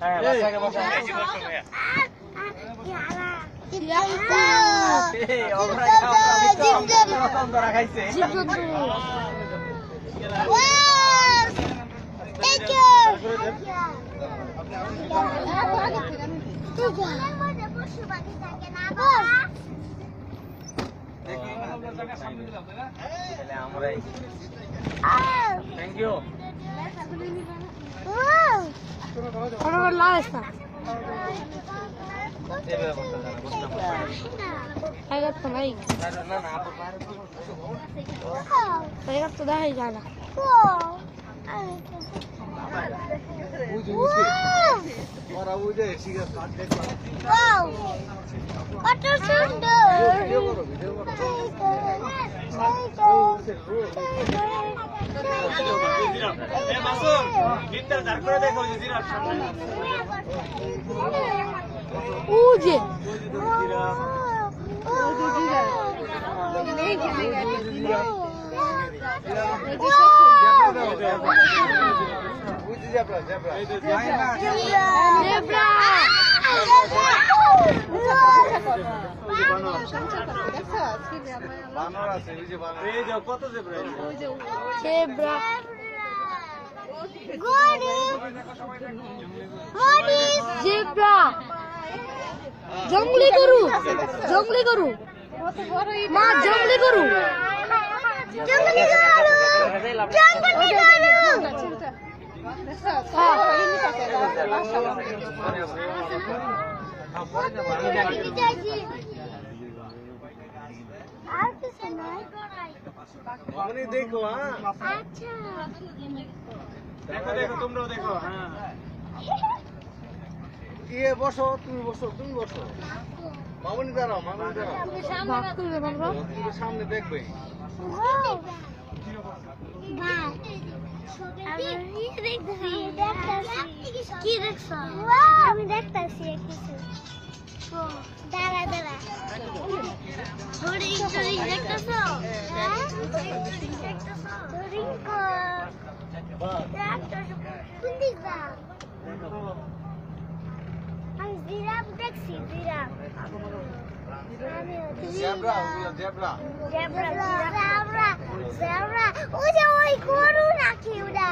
হ্যাঁ বাচ্চাকে বসা thank you I got the mic. I got the Diana. Wow! What a sunder! Uje. জঙ্গলি গরু মা জঙ্গলি গরু দেখো দেখো তোমরাও দেখো হ্যাঁ ইয়ে বসো তুমি বসো মামুনি দাঁড়াও সামনে দেখবে কি দেখছো আমি দেখতেছি দাঁড়া হরিণ দেখতেছো আমি জিরাফ দেখছি জেব্রা ওই গরু নাকি ওটা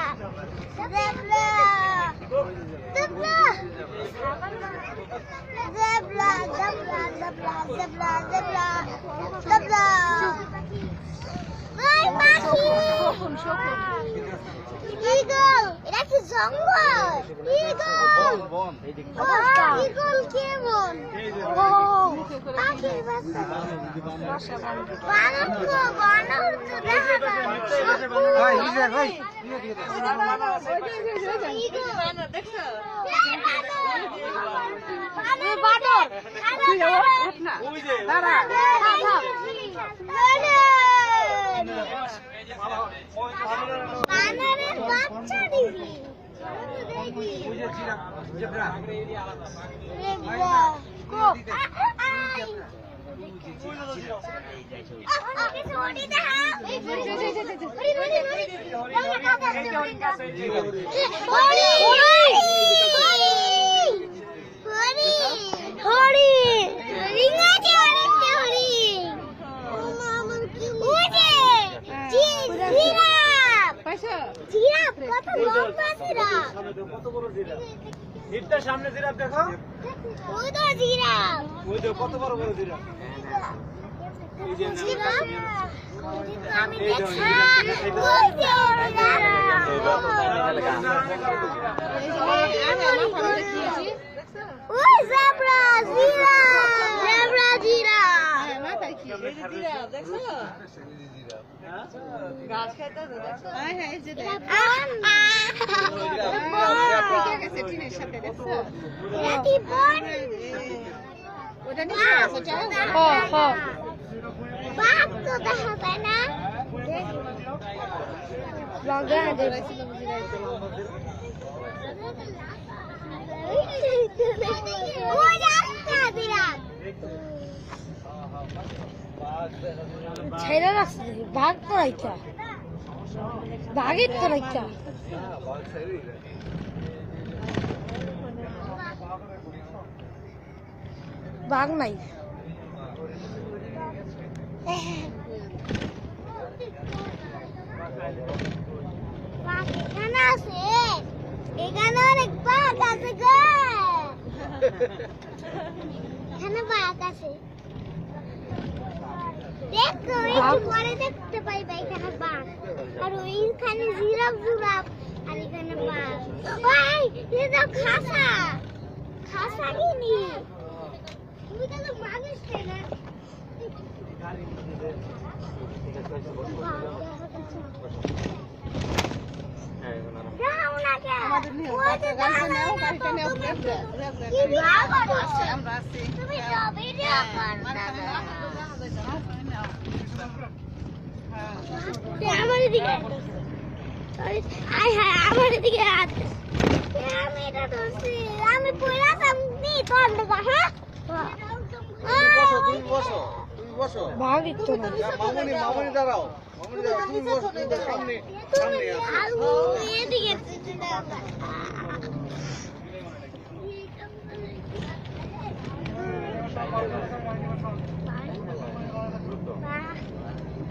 Eagle! এটা কি জঙ্গল? Eagle! Eagle কেমন? পাখির বাচ্চা। বানর তো দেখা যায়। বানরের বাচ্চা দিবি সামনে জিরাফ দেখো ওই তো জিরাফ ওই তো কত বড় জিরাফ আমি দেখছি ওই জেব্রা জিরাফ দেখছো গাছ খাইতে দেখছো হ্যাঁ এই যে ওটা নিচে আছে বাঘ তো দেখা যায় না লঙ্কা ছেড়ে রাখছে বাঘ তো রাইতা বাঘের তো রাইতা বাঘ নাই। বাঘ এখানে আছে, এখানে অনেক বাঘ আছে গো। এখানে বাঘ আছে, দেখো একটু পরে দেখতে পাইবা এখানে বাঘ। আর ওইখানে জিরাফ জুরাফ, আর এখানে বাঘ। ভাই এটা খাসা খাসা কিনি, তুমি তো মানুষ না। আমি পড়া সামনে তোর দেখা। হ্যাঁ তুমি বসো, তুমি বসো। বাঘ একটু না। মামুনি মামুনি দাঁড়াও, মামুনি দাঁড়াও, তুমি বসো, তুমি তো সামনে সামনে আছো। এদিকে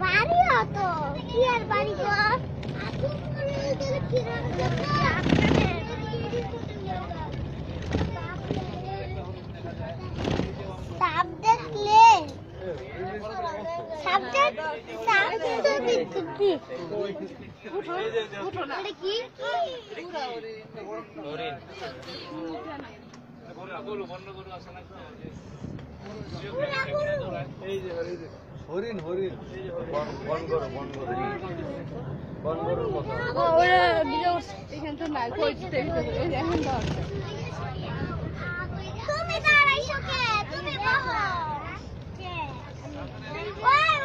বাড়ি হতো কি আর বাড়ি গো। সাপ দেখলে হরিণ হরিণ বন করো বন করো বন করোর কথা। তুমি দাঁড়াইছো কে? তুমি বসো।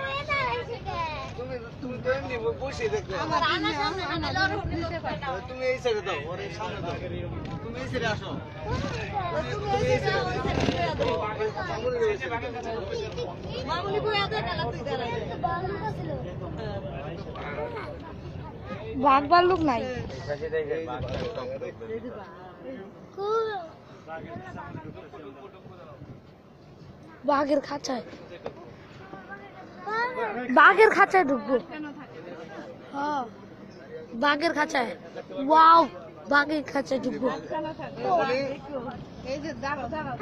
ওই দাঁড়াইছো কে? তুমি তুমি তো এমনি বসে দেখলে। তুমি এই সাইডে দাও, ওর এই সামনে দাও। তুমি এই সাইডে আসো। বাঘ ভাল্লুক নাই। বাঘের খাঁচায়, বাঘের খাঁচায় ঢুকবো। হ্যাঁ বাঘের খাঁচায়। ওয়াও বাঘের খাঁচায় ঢুকবো।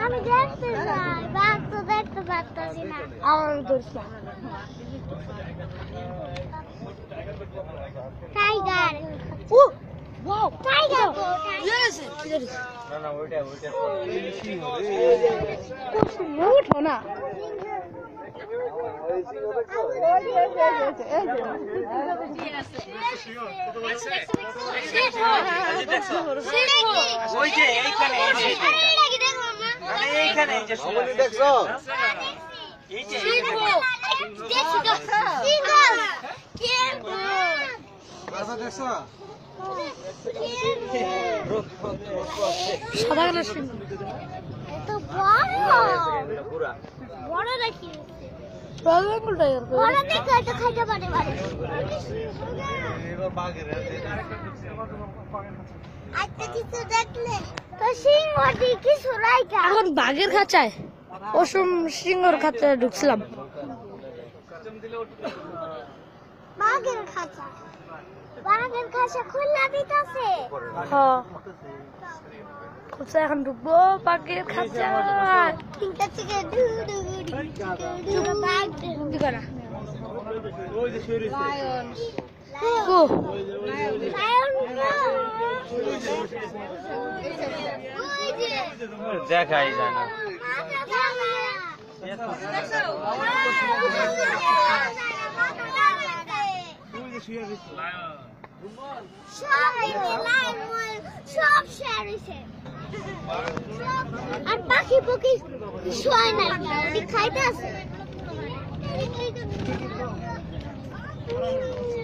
আমি দেখতে চাই, বাঘ তো দেখতে পারতাছি না। আমার ধরিস না। টাইগার, ও ওয়াও টাইগার গো, ইয়েস ইয়েস। না না ওইটা ওইটা উঠো না। ওই যে এইখানে এইখানে এই যে মামুনি দেখছো? এই যে আচ্ছা দেখছো? সাদা কালার সিংহ। এত বড় পুরা বড় নাকি? Royal Bengal tiger. বড় দেখে তো খাইতে পারে পারে। এবার বাঘের আচ্ছা কিছু দেখলে তো সিংহটি কিছু রাইকা। এখন বাঘের খাঁচায়, অসম সিংহর খাঁচায় ঢুকছিলাম। বাঘের খাঁচা, বাঘের খাঁচা খোলা দিতেছে। হ্যাঁ খাঁচা এখন ঢুকবো বাঘের খাঁচায়। তিনটা থেকে বাঘ দিবা না ওই যে শরীর গো। দেখাই যায় না সব শেয়ারিছে আর পাখি পক্ষী শোয় না, খাইতে আছে।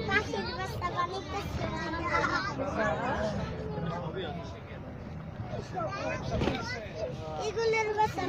পাখির বাচ্চা বানাইতেছে। এগুলোর বাচ্চা